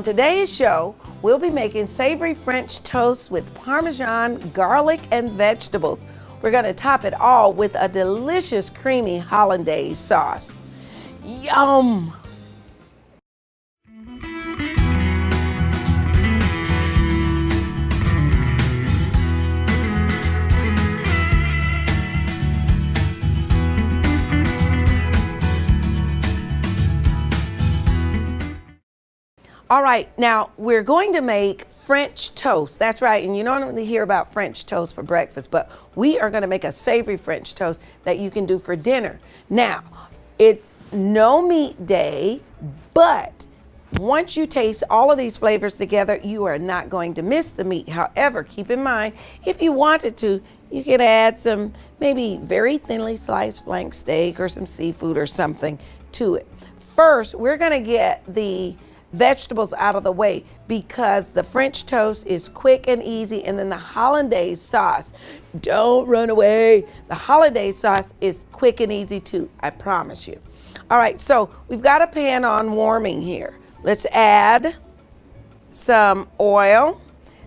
On today's show, we'll be making savory French toast with Parmesan, garlic, and vegetables. We're going to top it all with a delicious creamy hollandaise sauce. Yum! All right, now we're going to make French toast. That's right, and you don't normally hear about French toast for breakfast, but we are going to make a savory French toast that you can do for dinner. Now, it's no meat day, but once you taste all of these flavors together, you are not going to miss the meat. However, keep in mind, if you wanted to, you could add some maybe very thinly sliced flank steak or some seafood or something to it. First, we're going to get the vegetables out of the way because the French toast is quick and easy, and then the hollandaise sauce, don't run away. The hollandaise sauce is quick and easy too, I promise you. All right, so we've got a pan on warming here. Let's add some oil.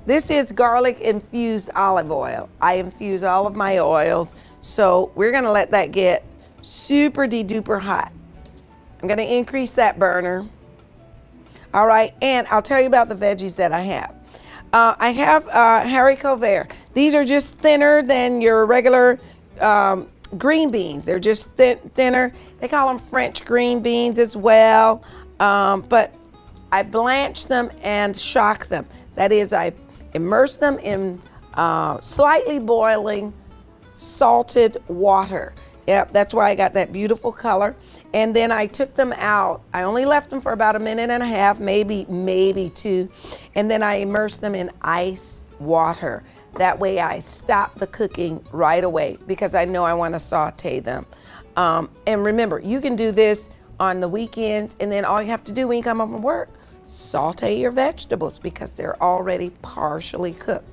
This is garlic infused olive oil. I infuse all of my oils, so we're gonna let that get super duper hot. I'm gonna increase that burner. All right, and I'll tell you about the veggies that I have. I have haricot vert. These are just thinner than your regular green beans. They're just thinner. They call them French green beans as well, but I blanch them and shock them. That is, I immerse them in slightly boiling salted water. Yep, that's why I got that beautiful color. And then I took them out. I only left them for about a minute and a half, maybe two. And then I immersed them in ice water. That way I stop the cooking right away because I know I want to saute them. And remember, you can do this on the weekends, and then all you have to do when you come home from work, saute your vegetables because they're already partially cooked.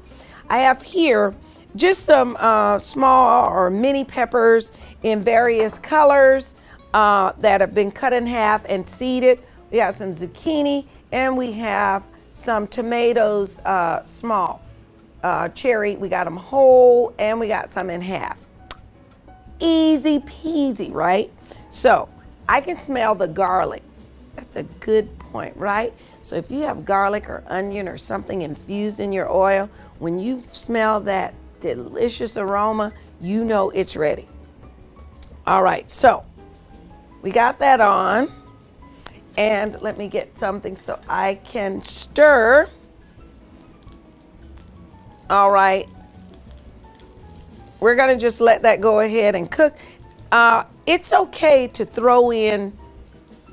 I have here just some small or mini peppers in various colors that have been cut in half and seeded. We got some zucchini, and we have some tomatoes, small cherry. We got them whole, and we got some in half. Easy peasy, right? So I can smell the garlic. That's a good point, right? So if you have garlic or onion or something infused in your oil, when you smell that delicious aroma, you know it's ready. All right, so we got that on, and let me get something so I can stir. All right, we're gonna just let that go ahead and cook. It's okay to throw in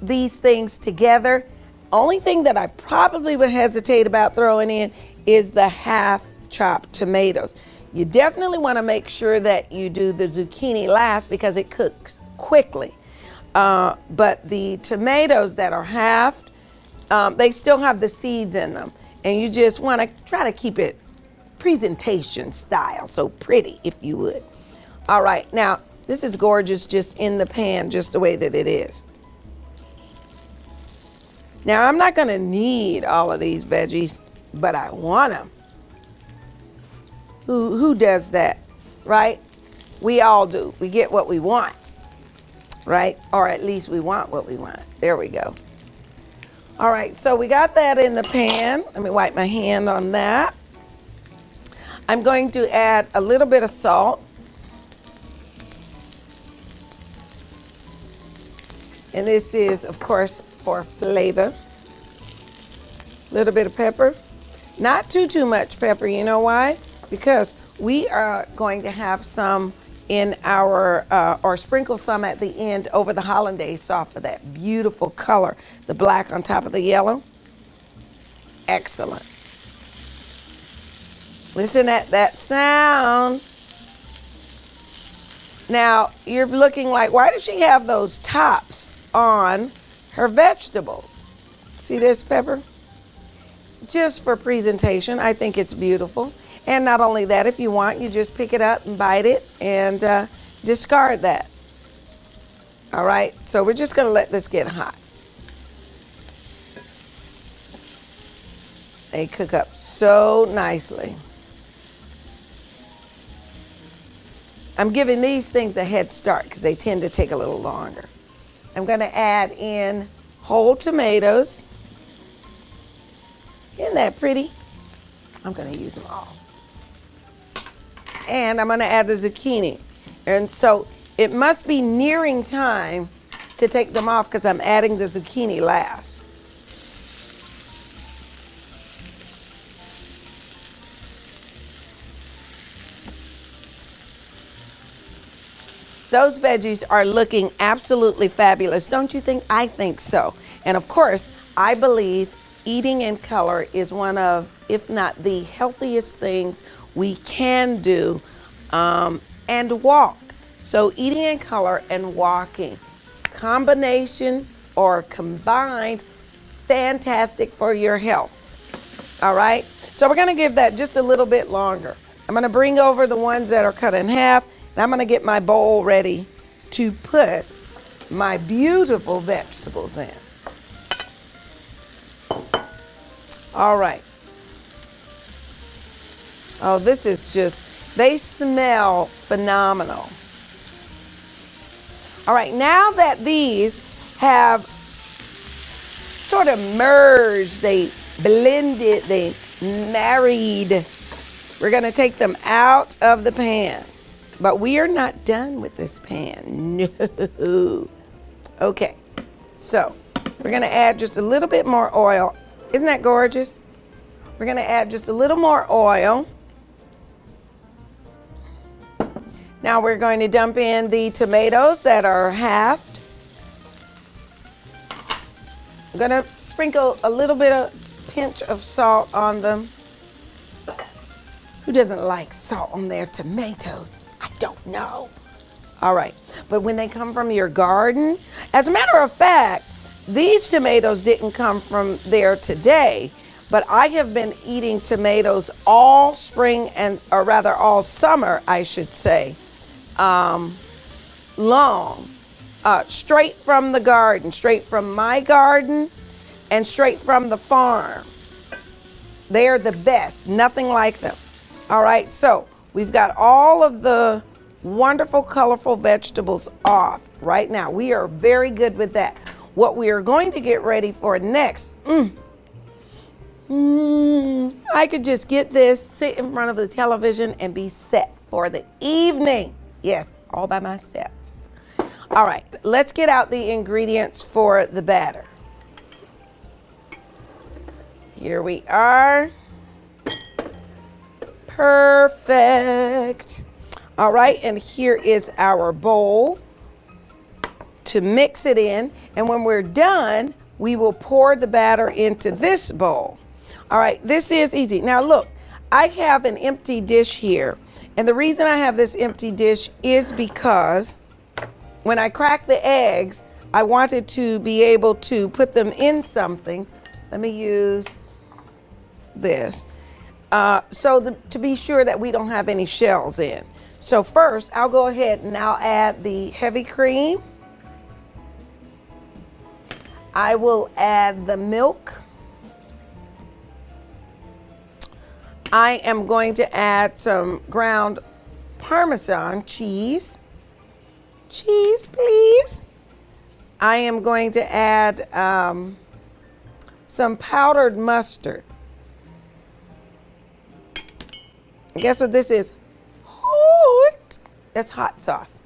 these things together. Only thing that I probably would hesitate about throwing in is the half chopped tomatoes. You definitely want to make sure that you do the zucchini last because it cooks quickly. But the tomatoes that are halved, they still have the seeds in them. And you just want to try to keep it presentation style, so pretty if you would. All right, now this is gorgeous just in the pan, just the way that it is. Now I'm not going to need all of these veggies, but I want them. Who does that, right? We all do. We get what we want, right? Or at least we want what we want. There we go. All right, so we got that in the pan. Let me wipe my hand on that. I'm going to add a little bit of salt. And this is, of course, for flavor. A little bit of pepper. Not too much pepper, you know why? Because we are going to have some in our, or sprinkle some at the end over the hollandaise sauce for that beautiful color, the black on top of the yellow. Excellent. Listen at that sound. Now, you're looking like, why does she have those tops on her vegetables? See this, Pepper? Just for presentation, I think it's beautiful. And not only that, if you want, you just pick it up and bite it and discard that. All right, so we're just gonna let this get hot. They cook up so nicely. I'm giving these things a head start because they tend to take a little longer. I'm going to add in whole tomatoes. Isn't that pretty? I'm going to use them all. And I'm going to add the zucchini. And so it must be nearing time to take them off because I'm adding the zucchini last. Those veggies are looking absolutely fabulous. Don't you think? I think so. And of course, I believe eating in color is one of, if not the healthiest things we can do, and walk. So eating in color and walking, combination or combined, fantastic for your health. All right, so we're gonna give that just a little bit longer. I'm gonna bring over the ones that are cut in half, and I'm gonna get my bowl ready to put my beautiful vegetables in. All right. Oh, this is just, they smell phenomenal. All right, now that these have sort of merged, they blended, they married, we're gonna take them out of the pan. But we are not done with this pan, no. Okay, so we're gonna add just a little bit more oil. Isn't that gorgeous? We're gonna add just a little more oil. Now we're going to dump in the tomatoes that are halved. I'm gonna sprinkle a little bit of pinch of salt on them. Who doesn't like salt on their tomatoes? I don't know. All right, but when they come from your garden, as a matter of fact, these tomatoes didn't come from there today, but I have been eating tomatoes all spring and, or rather all summer, I should say, long, straight from the garden, straight from my garden and straight from the farm. They are the best, nothing like them. All right, so we've got all of the wonderful, colorful vegetables off right now. We are very good with that. What we are going to get ready for next, I could just get this, sit in front of the television and be set for the evening. Yes, all by myself. All right, let's get out the ingredients for the batter. Here we are. Perfect. All right, and here is our bowl to mix it in. And when we're done, we will pour the batter into this bowl. All right, this is easy. Now look, I have an empty dish here. And the reason I have this empty dish is because when I crack the eggs, I wanted to be able to put them in something. Let me use this. To be sure that we don't have any shells in. So first, I'll go ahead and I'll add the heavy cream. I will add the milk. I am going to add some ground Parmesan cheese. Cheese, please. I am going to add some powdered mustard. Guess what this is? Hot. That's hot sauce.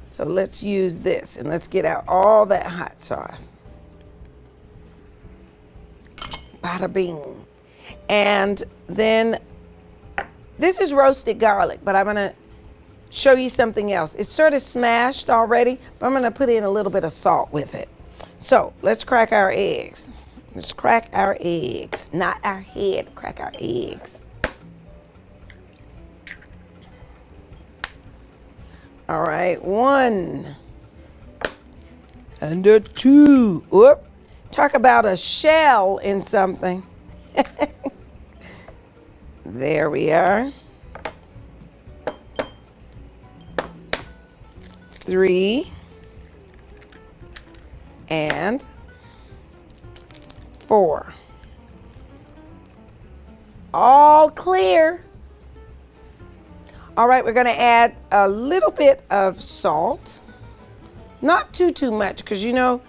So let's use this and let's get out all that hot sauce. Bada bing. And then this is roasted garlic, but I'm gonna show you something else. It's sort of smashed already, but I'm gonna put in a little bit of salt with it. So let's crack our eggs. Let's crack our eggs, not our head, crack our eggs. All right, 1 and a 2. Whoop. Talk about a shell in something. There we are. 3 and 4. All clear. All right, we're gonna add a little bit of salt. Not too much, because you know,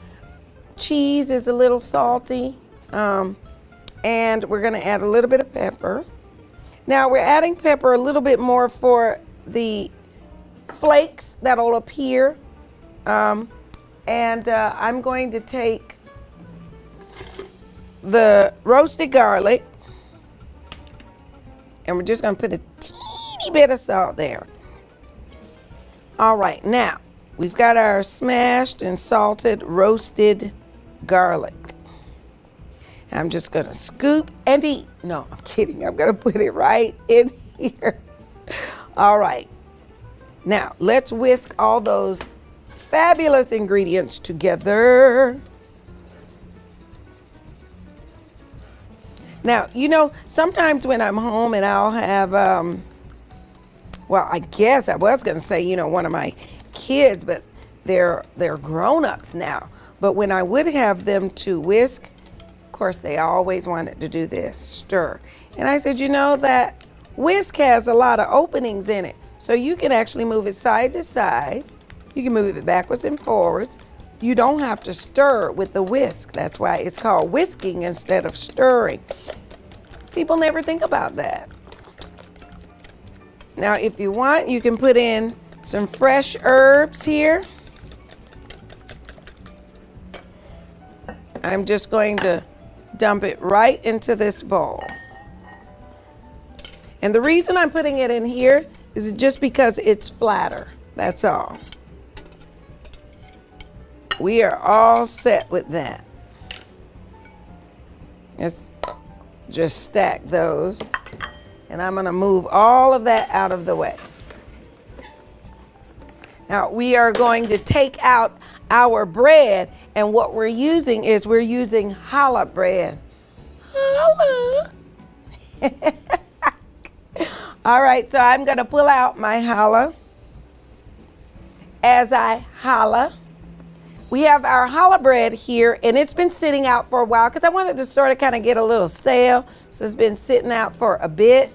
cheese is a little salty. And we're gonna add a little bit of pepper. Now we're adding pepper a little bit more for the flakes that'll appear. I'm going to take the roasted garlic, and we're just gonna put a teeny bit of salt there. All right, now we've got our smashed and salted roasted garlic. I'm just gonna scoop and eat. No, I'm kidding. I'm gonna put it right in here. All right. Now, let's whisk all those fabulous ingredients together. Now, you know, sometimes when I'm home and I'll have, well, I guess I was gonna say, you know, one of my kids, but they're grown-ups now. But when I would have them to whisk, of course, they always wanted to do this, stir. And I said, you know, that whisk has a lot of openings in it. So you can actually move it side to side. You can move it backwards and forwards. You don't have to stir with the whisk. That's why it's called whisking instead of stirring. People never think about that. Now, if you want, you can put in some fresh herbs here. I'm just going to dump it right into this bowl. And the reason I'm putting it in here is just because it's flatter. That's all. We are all set with that. Let's just stack those. And I'm gonna move all of that out of the way. Now we are going to take out our bread, and what we're using is we're using challah bread. Challah. All right, so I'm gonna pull out my challah. As I challah, we have our challah bread here, and it's been sitting out for a while because I wanted to sort of kind of get a little stale. So it's been sitting out for a bit.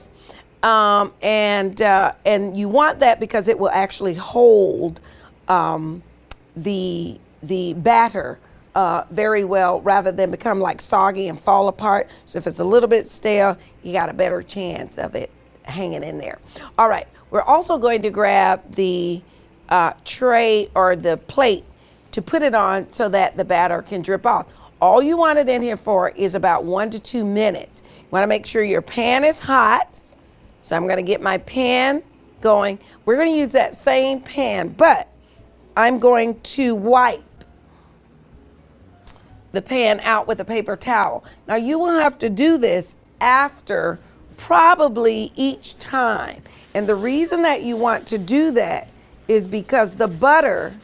And you want that because it will actually hold the batter very well, rather than become like soggy and fall apart. So if it's a little bit stale, you got a better chance of it hanging in there. All right, we're also going to grab the tray or the plate to put it on so that the batter can drip off. All you want it in here for is about 1 to 2 minutes. You want to make sure your pan is hot. So I'm going to get my pan going. We're going to use that same pan, but I'm going to wipe the pan out with a paper towel. Now you will have to do this after probably each time. And the reason that you want to do that is because the butter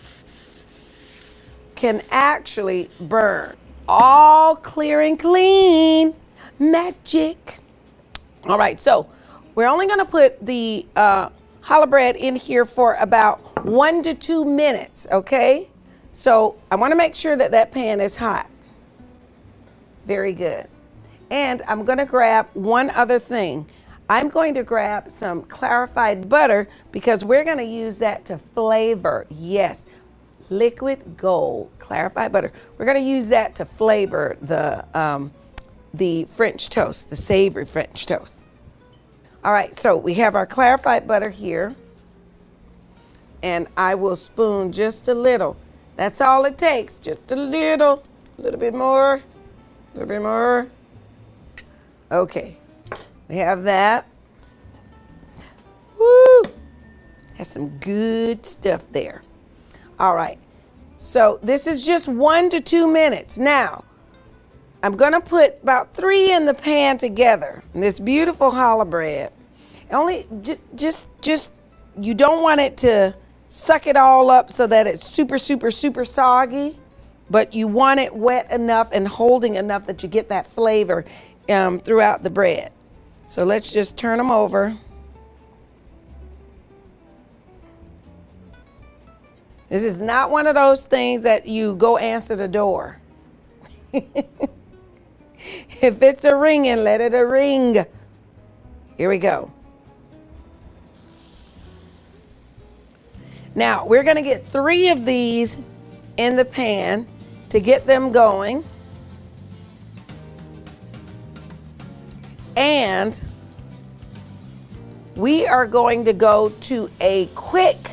can actually burn. All clear and clean. Magic. All right, so we're only gonna put the challah bread in here for about 1 to 2 minutes, okay? So I wanna make sure that that pan is hot. Very good. And I'm gonna grab one other thing. I'm going to grab some clarified butter because we're gonna use that to flavor, yes, liquid gold, clarified butter. We're gonna use that to flavor the French toast, the savory French toast. All right, so we have our clarified butter here, and I will spoon just a little. That's all it takes, just a little bit more, a little bit more. Okay, we have that. Woo, that's some good stuff there. All right, so this is just 1 to 2 minutes. Now, I'm gonna put about 3 in the pan together. And this beautiful challah bread. Only just you don't want it to suck it all up so that it's super soggy, but you want it wet enough and holding enough that you get that flavor throughout the bread. So let's just turn them over. This is not one of those things that you go answer the door. If it's a ringing, let it a ring. Here we go. Now, we're going to get 3 of these in the pan to get them going. And we are going to go to a quick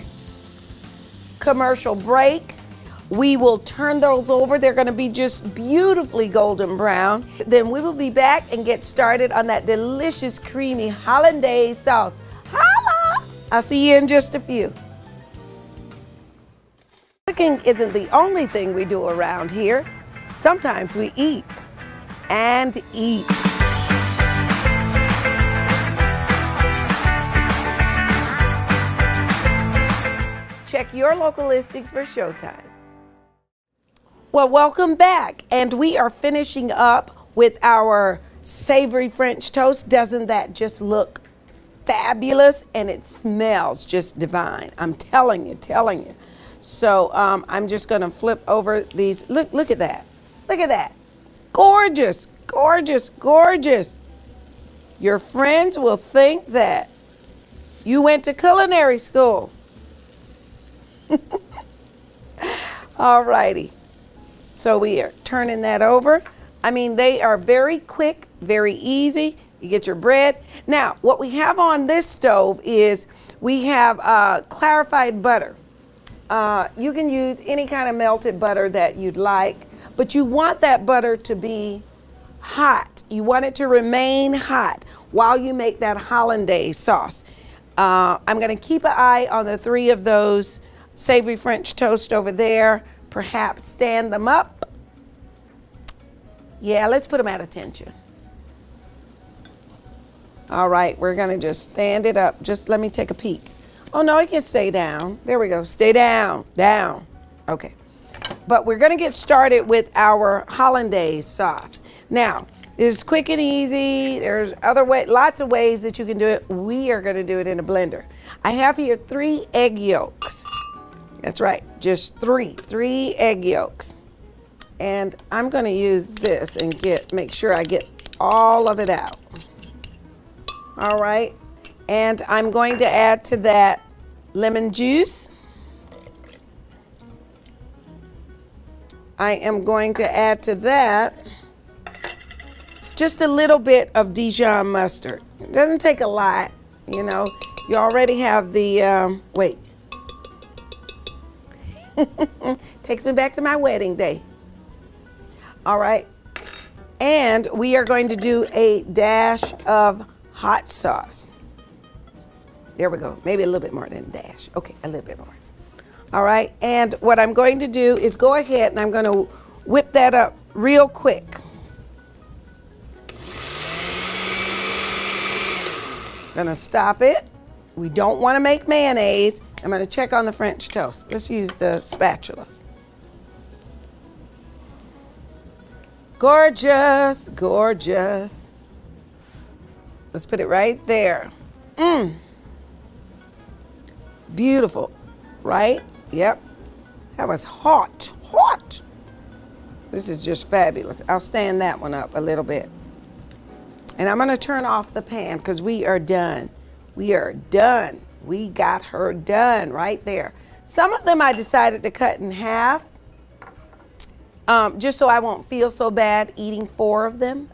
commercial break. We will turn those over. They're going to be just beautifully golden brown. Then we will be back and get started on that delicious, creamy hollandaise sauce. Holla! I'll see you in just a few. Cooking isn't the only thing we do around here. Sometimes we eat and eat. Check your local listings for showtimes. Well, welcome back. And we are finishing up with our savory French toast. Doesn't that just look fabulous? And it smells just divine. I'm telling you. So I'm just going to flip over these. Look at that. Look at that. Gorgeous, gorgeous, gorgeous. Your friends will think that you went to culinary school. All righty. So we are turning that over. I mean, they are very quick, very easy. You get your bread. Now, what we have on this stove is we have clarified butter. You can use any kind of melted butter that you'd like, but you want that butter to be hot. You want it to remain hot while you make that hollandaise sauce. I'm going to keep an eye on the 3 of those savory French toast over there. Perhaps stand them up. Yeah, let's put them at attention. All right, we're going to just stand it up. Just let me take a peek. Oh, no, it can stay down. There we go. Stay down, down. Okay. But we're going to get started with our hollandaise sauce. Now, it's quick and easy. There's lots of ways that you can do it. We are going to do it in a blender. I have here 3 egg yolks. That's right, just 3 egg yolks. And I'm going to use this and make sure I get all of it out. All right, and I'm going to add to that lemon juice. I am going to add to that just a little bit of Dijon mustard. It doesn't take a lot, you know. You already have the, wait. Takes me back to my wedding day. All right. And we are going to do a dash of hot sauce. There we go. Maybe a little bit more than a dash. Okay, a little bit more. All right. And what I'm going to do is go ahead and I'm going to whip that up real quick. Gonna stop it. We don't want to make mayonnaise. I'm going to check on the French toast. Let's use the spatula. Gorgeous, gorgeous. Let's put it right there. Beautiful, right? Yep. That was hot, hot. This is just fabulous. I'll stand that one up a little bit. And I'm going to turn off the pan because we are done. We are done. We got her done right there. Some of them I decided to cut in half just so I won't feel so bad eating 4 of them.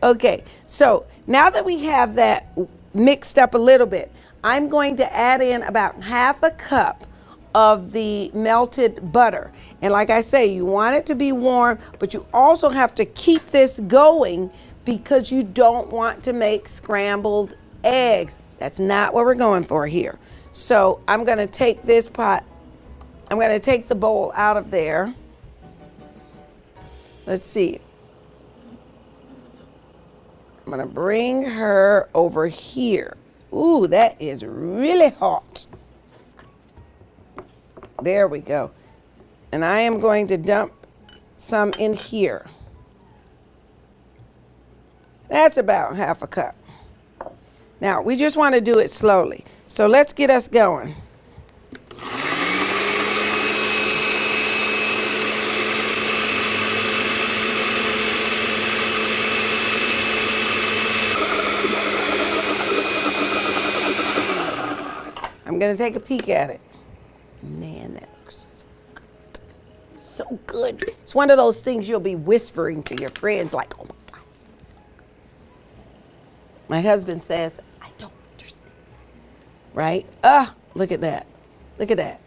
Okay, so now that we have that mixed up a little bit, I'm going to add in about ½ a cup of the melted butter. And like I say, you want it to be warm, but you also have to keep this going because you don't want to make scrambled eggs. That's not what we're going for here. So I'm going to take this pot, I'm going to take the bowl out of there. Let's see. I'm going to bring her over here. Ooh, that is really hot. There we go. And I am going to dump some in here. That's about ½ a cup. Now, we just want to do it slowly. So let's get us going. I'm going to take a peek at it. Man, that looks so good. It's one of those things you'll be whispering to your friends like, oh my God. My husband says, I don't understand. Right? Look at that. Look at that.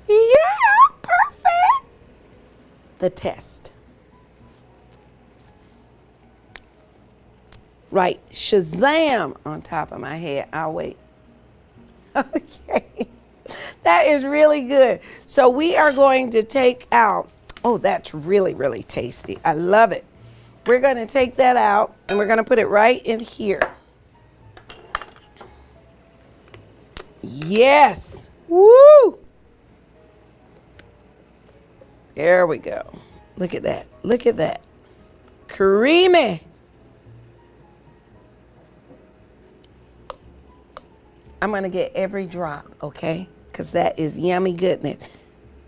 Yeah, perfect. The test. Right, Shazam on top of my head. I'll wait. Okay. That is really good. So we are going to take out, oh, that's really, really tasty. I love it. We're going to take that out and we're going to put it right in here. Yes. Woo. There we go. Look at that. Look at that. Creamy. I'm going to get every drop, okay? Because that is yummy goodness.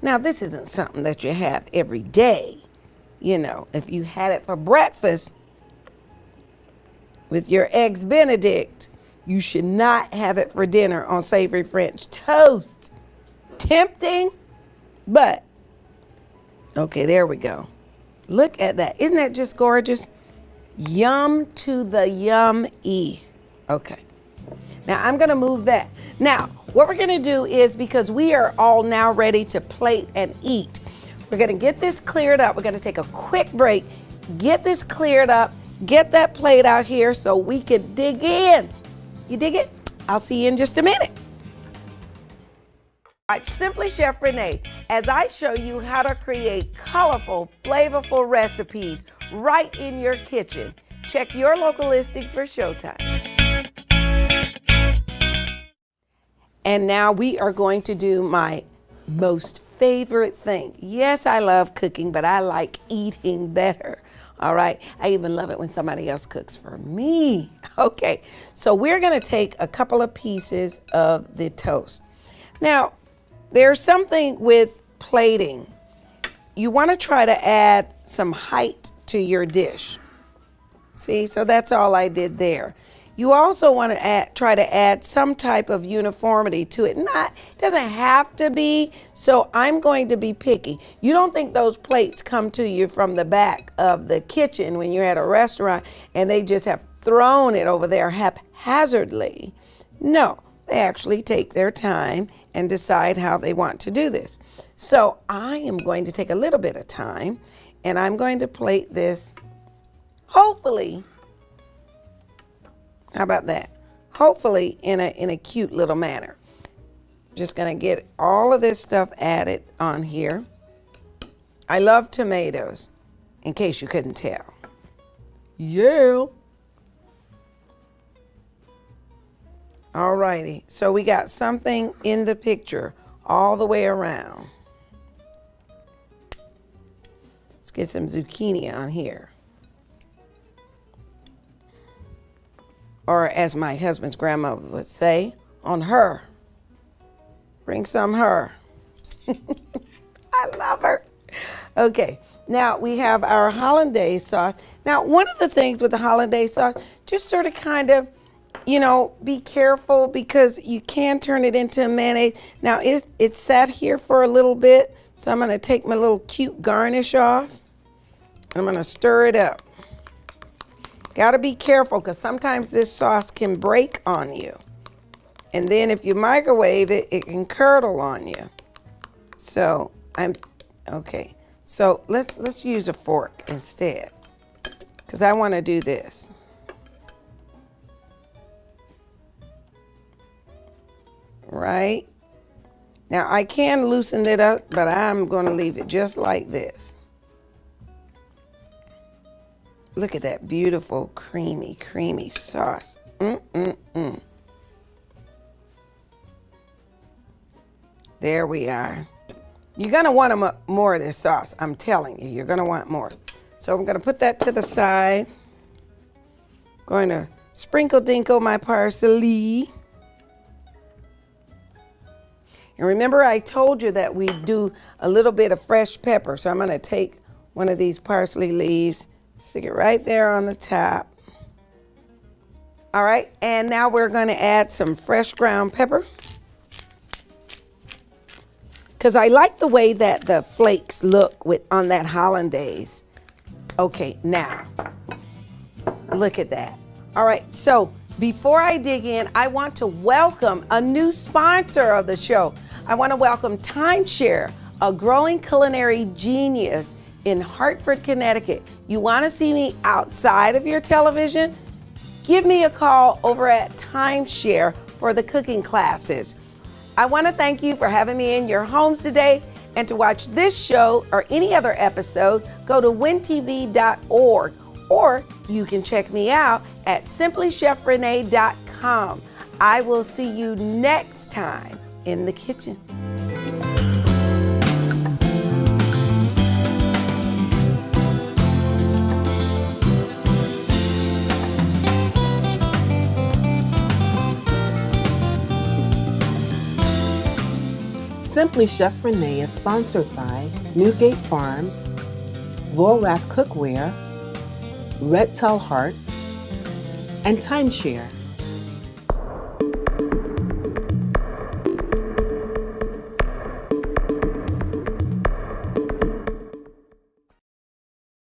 Now, this isn't something that you have every day. You know, if you had it for breakfast with your Eggs Benedict, you should not have it for dinner on savory French toast. Tempting, but, okay, there we go. Look at that. Isn't that just gorgeous? Yum to the yum-y. Okay. Now, I'm going to move that. Now, what we're going to do is, because we are all now ready to plate and eat, we're going to get this cleared up. We're going to take a quick break, get this cleared up, get that plate out here so we can dig in. You dig it? I'll see you in just a minute. All right, Simply Chef Renee, as I show you how to create colorful, flavorful recipes right in your kitchen. Check your local listings for showtime. And now we are going to do my most favorite thing. Yes, I love cooking, but I like eating better. All right. I even love it when somebody else cooks for me. Okay. So we're going to take a couple of pieces of the toast. Now, there's something with plating. You want to try to add some height to your dish. See, so that's all I did there. You also want to try to add some type of uniformity to it. It doesn't have to be, so I'm going to be picky. You don't think those plates come to you from the back of the kitchen when you're at a restaurant and they just have thrown it over there haphazardly. No, they actually take their time and decide how they want to do this. So I am going to take a little bit of time and I'm going to plate this, hopefully, how about that? Hopefully in a cute little manner. Just gonna get all of this stuff added on here. I love tomatoes, in case you couldn't tell. Yeah. Alrighty, so we got something in the picture all the way around. Let's get some zucchini on here. Or as my husband's grandmother would say, on her. Bring some her. I love her. Okay, now we have our hollandaise sauce. Now, one of the things with the hollandaise sauce, just sort of kind of, you know, be careful because you can turn it into a mayonnaise. Now, it sat here for a little bit, so I'm going to take my little cute garnish off. I'm going to stir it up. Got to be careful because sometimes this sauce can break on you. And then if you microwave it, it can curdle on you. So okay. So let's use a fork instead because I want to do this. Right? Now I can loosen it up, but I'm going to leave it just like this. Look at that beautiful, creamy, creamy sauce. There we are. You're going to want more of this sauce. I'm telling you, you're going to want more. So I'm going to put that to the side. Going to sprinkle dinkle my parsley. And remember I told you that we do a little bit of fresh pepper. So I'm going to take one of these parsley leaves, stick it right there on the top. All right, and now we're going to add some fresh ground pepper. because I like the way that the flakes look on that hollandaise. Okay, now, look at that. All right, so before I dig in, I want to welcome a new sponsor of the show. I want to welcome Timeshare, a growing culinary genius in Hartford, Connecticut. You want to see me outside of your television? Give me a call over at Timeshare for the cooking classes. I want to thank you for having me in your homes today. And to watch this show or any other episode, go to wintv.org, or you can check me out at simplychefrenee.com. I will see you next time in the kitchen. Simply Chef Renee is sponsored by Newgate Farms, Vorath Cookware, Red Tell Heart, and Timeshare.